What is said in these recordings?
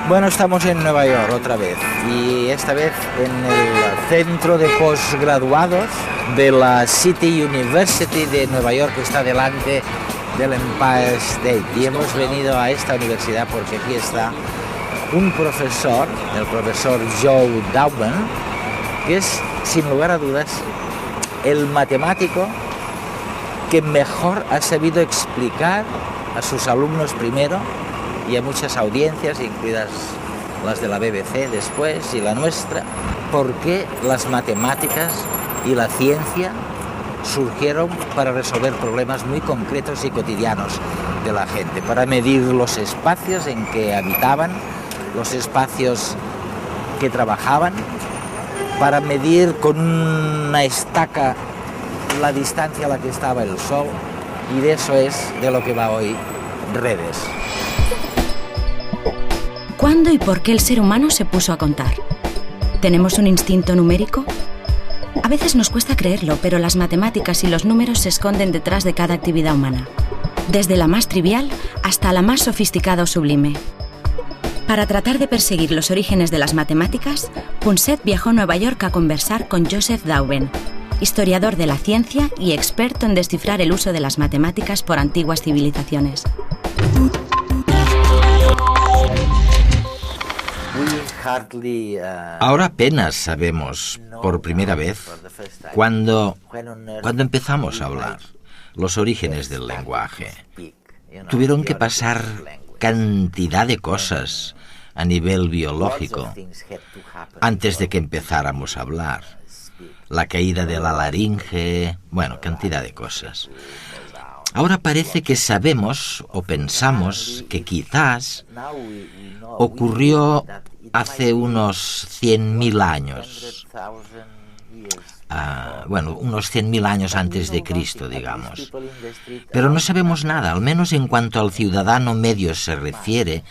Bueno, estamos en Nueva York otra vez, y esta vez en el centro de posgraduados de la City University de Nueva York, que está delante del Empire State. Y hemos venido a esta universidad porque aquí está un profesor, el profesor Joe Dauben, que es, sin lugar a dudas, el matemático que mejor ha sabido explicar a sus alumnos primero y a muchas audiencias, incluidas las de la BBC después y la nuestra, por qué las matemáticas y la ciencia surgieron para resolver problemas muy concretos y cotidianos de la gente, para medir los espacios en que habitaban, los espacios que trabajaban, para medir con una estaca la distancia a la que estaba el sol, y de eso es de lo que va hoy Redes. ¿Cuándo y por qué el ser humano se puso a contar? ¿Tenemos un instinto numérico? A veces nos cuesta creerlo, pero las matemáticas y los números se esconden detrás de cada actividad humana, desde la más trivial hasta la más sofisticada o sublime. Para tratar de perseguir los orígenes de las matemáticas, Punset viajó a Nueva York a conversar con Joseph Dauben, historiador de la ciencia y experto en descifrar el uso de las matemáticas por antiguas civilizaciones. Ahora apenas sabemos, por primera vez, cuándo empezamos a hablar, los orígenes del lenguaje. Tuvieron que pasar cantidad de cosas a nivel biológico antes de que empezáramos a hablar. La caída de la laringe, bueno, cantidad de cosas. Ahora parece que sabemos o pensamos que quizás ocurrió hace unos 100.000 años. Unos 100.000 años antes de Cristo, digamos. Pero no sabemos nada, al menos en cuanto al ciudadano medio se refiere,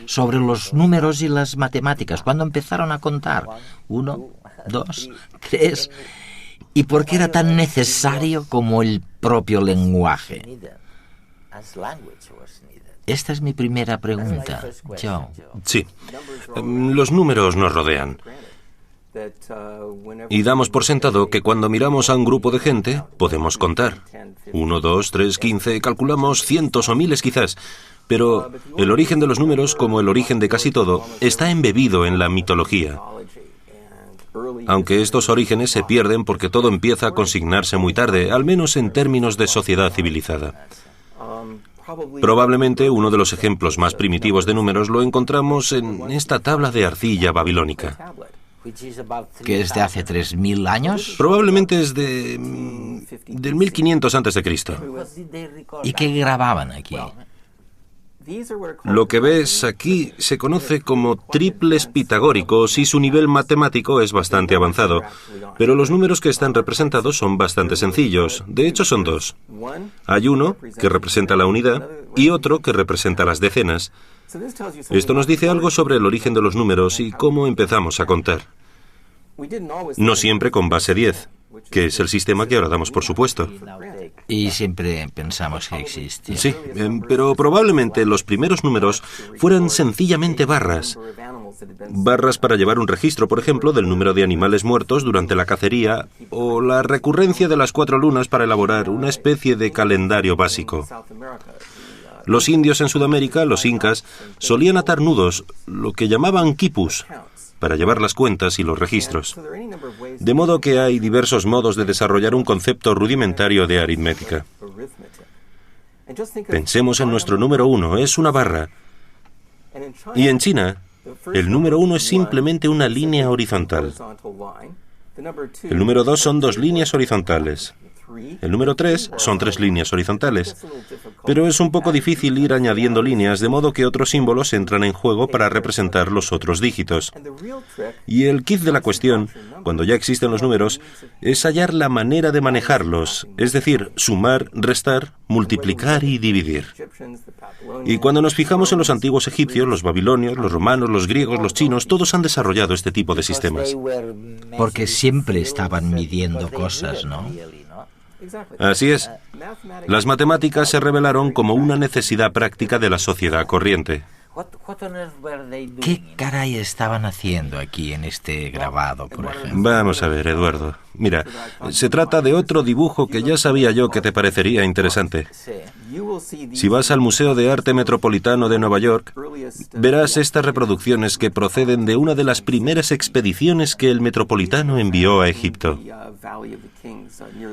sobre los números y las matemáticas. ¿Cuándo empezaron a contar? 1, 2, 3... ¿Y por qué era tan necesario como el propio lenguaje? Esta es mi primera pregunta, Joe. Sí, los números nos rodean. Y damos por sentado que cuando miramos a un grupo de gente, podemos contar. 1, 2, 3, 15, calculamos cientos o miles quizás. Pero el origen de los números, como el origen de casi todo, está embebido en la mitología. Aunque estos orígenes se pierden porque todo empieza a consignarse muy tarde, al menos en términos de sociedad civilizada. Probablemente uno de los ejemplos más primitivos de números lo encontramos en esta tabla de arcilla babilónica. ¿Que es de hace 3.000 años? Probablemente es del 1500 a.C. ¿Y qué grababan aquí? Lo que ves aquí se conoce como triples pitagóricos y su nivel matemático es bastante avanzado, pero los números que están representados son bastante sencillos. De hecho, son dos. Hay uno que representa la unidad y otro que representa las decenas. Esto nos dice algo sobre el origen de los números y cómo empezamos a contar. No siempre con base 10, que es el sistema que ahora damos por supuesto. Y siempre pensamos que existe. Sí, pero probablemente los primeros números fueran sencillamente barras. Barras para llevar un registro, por ejemplo, del número de animales muertos durante la cacería o la recurrencia de las 4 lunas para elaborar una especie de calendario básico. Los indios en Sudamérica, los incas, solían atar nudos, lo que llamaban quipus, para llevar las cuentas y los registros. De modo que hay diversos modos de desarrollar un concepto rudimentario de aritmética. Pensemos en nuestro número 1, es una barra. Y en China, el número 1 es simplemente una línea horizontal. El número 2 son 2 líneas horizontales. El número 3 son 3 líneas horizontales, pero es un poco difícil ir añadiendo líneas, de modo que otros símbolos entran en juego para representar los otros dígitos. Y el quid de la cuestión, cuando ya existen los números, es hallar la manera de manejarlos, es decir, sumar, restar, multiplicar y dividir. Y cuando nos fijamos en los antiguos egipcios, los babilonios, los romanos, los griegos, los chinos, todos han desarrollado este tipo de sistemas. Porque siempre estaban midiendo cosas, ¿no? Así es. Las matemáticas se revelaron como una necesidad práctica de la sociedad corriente. ¿Qué caray estaban haciendo aquí en este grabado, por ejemplo? Vamos a ver, Eduardo. Mira, se trata de otro dibujo que ya sabía yo que te parecería interesante. Si vas al Museo de Arte Metropolitano de Nueva York, verás estas reproducciones que proceden de una de las primeras expediciones que el Metropolitano envió a Egipto.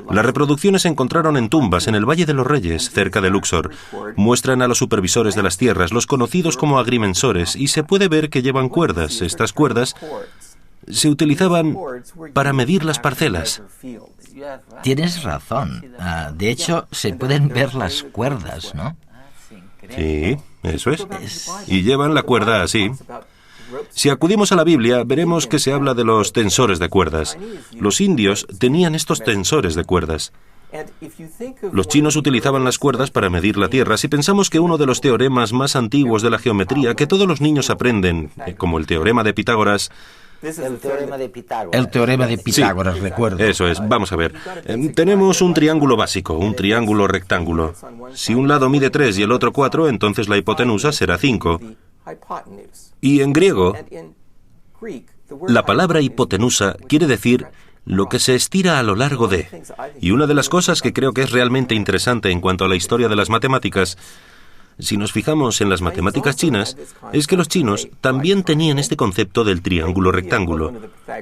Las reproducciones se encontraron en tumbas en el Valle de los Reyes, cerca de Luxor. Muestran a los supervisores de las tierras, los conocidos como agrimensores, y se puede ver que llevan cuerdas. Estas cuerdas se utilizaban para medir las parcelas. Tienes razón. De hecho, se pueden ver las cuerdas, ¿no? Sí, eso es. Y llevan la cuerda así. Si acudimos a la Biblia, veremos que se habla de los tensores de cuerdas. Los indios tenían estos tensores de cuerdas. Los chinos utilizaban las cuerdas para medir la tierra. Si pensamos que uno de los teoremas más antiguos de la geometría, que todos los niños aprenden, como el teorema de Pitágoras... El teorema de Pitágoras, sí, recuerdo. Eso es, vamos a ver. Tenemos un triángulo básico, un triángulo rectángulo. Si un lado mide 3 y el otro 4, entonces la hipotenusa será 5. Y en griego, la palabra hipotenusa quiere decir lo que se estira a lo largo de. Y una de las cosas que creo que es realmente interesante en cuanto a la historia de las matemáticas, si nos fijamos en las matemáticas chinas, es que los chinos también tenían este concepto del triángulo rectángulo.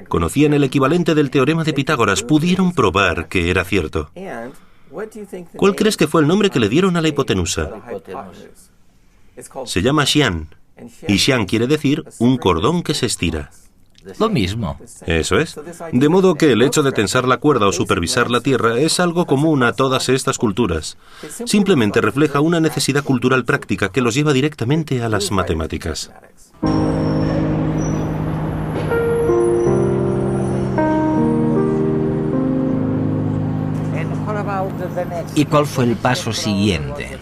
Conocían el equivalente del teorema de Pitágoras, pudieron probar que era cierto. ¿Cuál crees que fue el nombre que le dieron a la hipotenusa? Se llama xian, y xian quiere decir un cordón que se estira. Lo mismo. Eso es. De modo que el hecho de tensar la cuerda o supervisar la tierra es algo común a todas estas culturas. Simplemente refleja una necesidad cultural práctica que los lleva directamente a las matemáticas. ¿Y cuál fue el paso siguiente?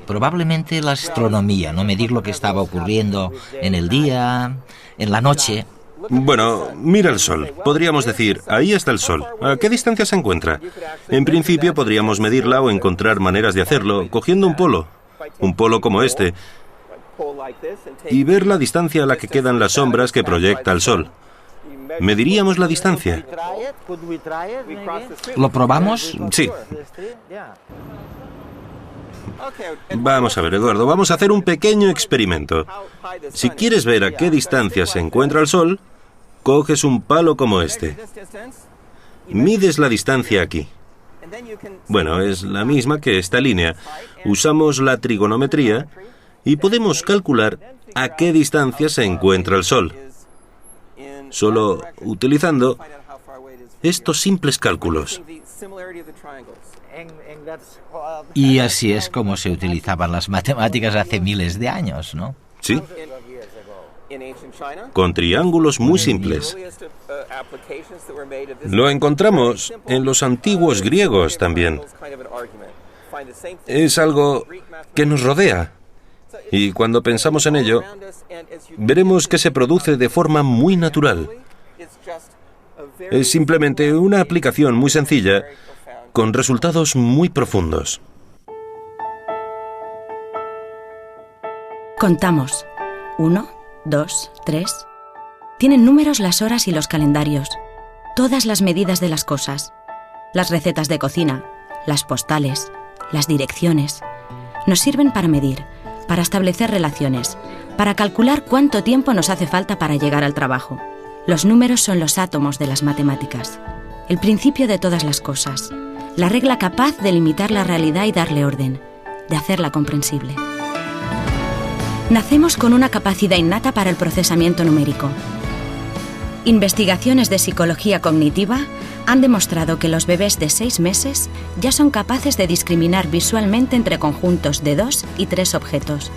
Probablemente la astronomía, no medir lo que estaba ocurriendo en el día, en la noche. Bueno, mira el Sol. Podríamos decir, ahí está el Sol. ¿A qué distancia se encuentra? En principio podríamos medirla o encontrar maneras de hacerlo, cogiendo un polo como este, y ver la distancia a la que quedan las sombras que proyecta el Sol. ¿Mediríamos la distancia? ¿Lo probamos? Sí. Vamos a ver, Eduardo, vamos a hacer un pequeño experimento. Si quieres ver a qué distancia se encuentra el Sol, coges un palo como este. Mides la distancia aquí. Bueno, es la misma que esta línea. Usamos la trigonometría y podemos calcular a qué distancia se encuentra el Sol. Solo utilizando estos simples cálculos. Y así es como se utilizaban las matemáticas hace miles de años, ¿no? Sí. Con triángulos muy simples. Lo encontramos en los antiguos griegos también. Es algo que nos rodea. Y cuando pensamos en ello, veremos que se produce de forma muy natural. Es simplemente una aplicación muy sencilla, con resultados muy profundos. Contamos. 1, 2, 3. Tienen números las horas y los calendarios. Todas las medidas de las cosas. Las recetas de cocina, las postales, las direcciones. Nos sirven para medir, para establecer relaciones, para calcular cuánto tiempo nos hace falta para llegar al trabajo. Los números son los átomos de las matemáticas, el principio de todas las cosas, la regla capaz de limitar la realidad y darle orden, de hacerla comprensible. Nacemos con una capacidad innata para el procesamiento numérico. Investigaciones de psicología cognitiva han demostrado que los bebés de 6 meses ya son capaces de discriminar visualmente entre conjuntos de 2 y 3 objetos.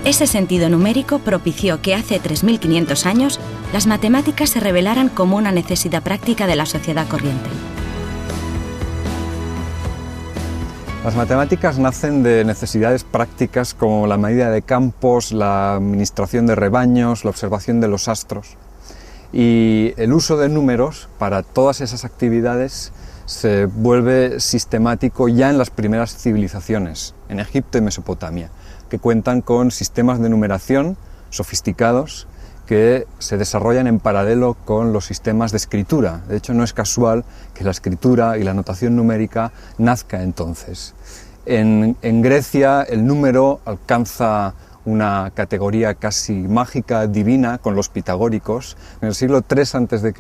Ese sentido numérico propició que hace 3.500 años las matemáticas se revelaran como una necesidad práctica de la sociedad corriente. Las matemáticas nacen de necesidades prácticas como la medida de campos, la administración de rebaños, la observación de los astros. Y el uso de números para todas esas actividades se vuelve sistemático ya en las primeras civilizaciones, en Egipto y Mesopotamia, que cuentan con sistemas de numeración sofisticados que se desarrollan en paralelo con los sistemas de escritura. De hecho, no es casual que la escritura y la notación numérica nazca entonces. En Grecia el número alcanza una categoría casi mágica, divina, con los pitagóricos. En el siglo III a.C.,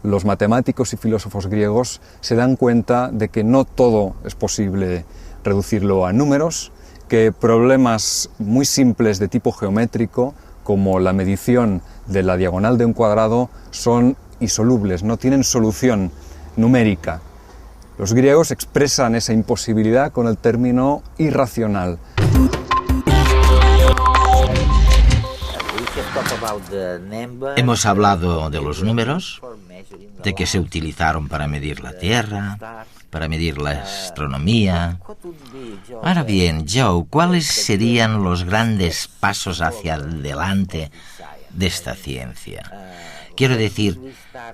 los matemáticos y filósofos griegos se dan cuenta de que no todo es posible reducirlo a números, que problemas muy simples de tipo geométrico, como la medición de la diagonal de un cuadrado, son insolubles, no tienen solución numérica. Los griegos expresan esa imposibilidad con el término irracional. Hemos hablado de los números, de que se utilizaron para medir la Tierra, para medir la astronomía. Ahora bien, Joe, ¿cuáles serían los grandes pasos hacia adelante de esta ciencia? Quiero decir,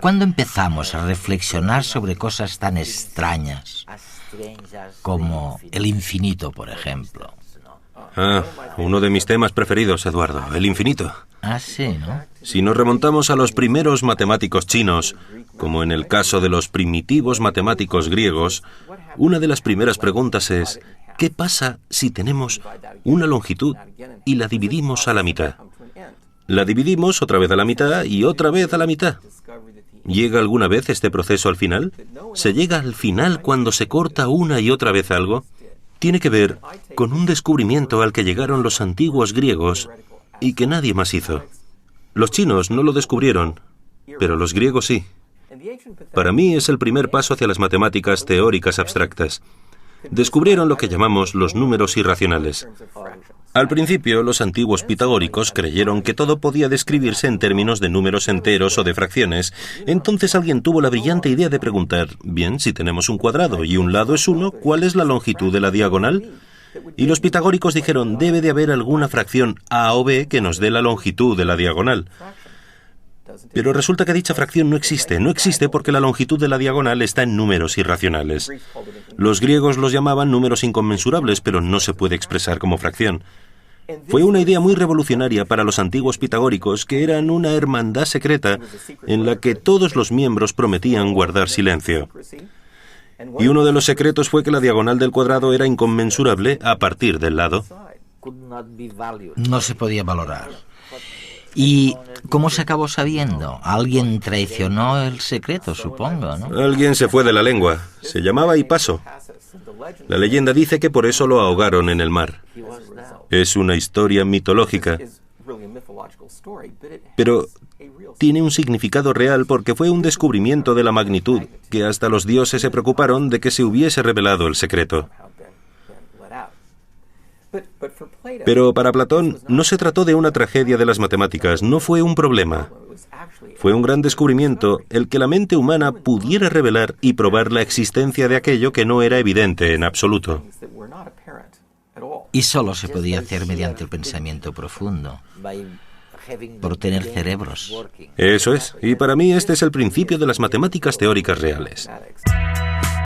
¿cuándo empezamos a reflexionar sobre cosas tan extrañas como el infinito, por ejemplo? Uno de mis temas preferidos, Eduardo, el infinito. Ah, sí, ¿no? Si nos remontamos a los primeros matemáticos chinos, como en el caso de los primitivos matemáticos griegos, una de las primeras preguntas es, ¿qué pasa si tenemos una longitud y la dividimos a la mitad? La dividimos otra vez a la mitad y otra vez a la mitad. ¿Llega alguna vez este proceso al final? ¿Se llega al final cuando se corta una y otra vez algo? Tiene que ver con un descubrimiento al que llegaron los antiguos griegos y que nadie más hizo. Los chinos no lo descubrieron, pero los griegos sí. Para mí es el primer paso hacia las matemáticas teóricas abstractas. Descubrieron lo que llamamos los números irracionales. Al principio, los antiguos pitagóricos creyeron que todo podía describirse en términos de números enteros o de fracciones. Entonces alguien tuvo la brillante idea de preguntar, bien, si tenemos un cuadrado y un lado es 1, ¿cuál es la longitud de la diagonal? Y los pitagóricos dijeron, debe de haber alguna fracción A o B que nos dé la longitud de la diagonal. Pero resulta que dicha fracción no existe porque la longitud de la diagonal está en números irracionales. Los griegos los llamaban números inconmensurables, pero no se puede expresar como fracción. Fue una idea muy revolucionaria para los antiguos pitagóricos, que eran una hermandad secreta en la que todos los miembros prometían guardar silencio. Y uno de los secretos fue que la diagonal del cuadrado era inconmensurable a partir del lado. No se podía valorar. ¿Y cómo se acabó sabiendo? Alguien traicionó el secreto, supongo, ¿no? Alguien se fue de la lengua. Se llamaba Hipaso. La leyenda dice que por eso lo ahogaron en el mar. Es una historia mitológica, pero tiene un significado real porque fue un descubrimiento de la magnitud que hasta los dioses se preocuparon de que se hubiese revelado el secreto. Pero para Platón no se trató de una tragedia de las matemáticas, no fue un problema. Fue un gran descubrimiento el que la mente humana pudiera revelar y probar la existencia de aquello que no era evidente en absoluto. Y solo se podía hacer mediante el pensamiento profundo, por tener cerebros. Eso es, y para mí este es el principio de las matemáticas teóricas reales.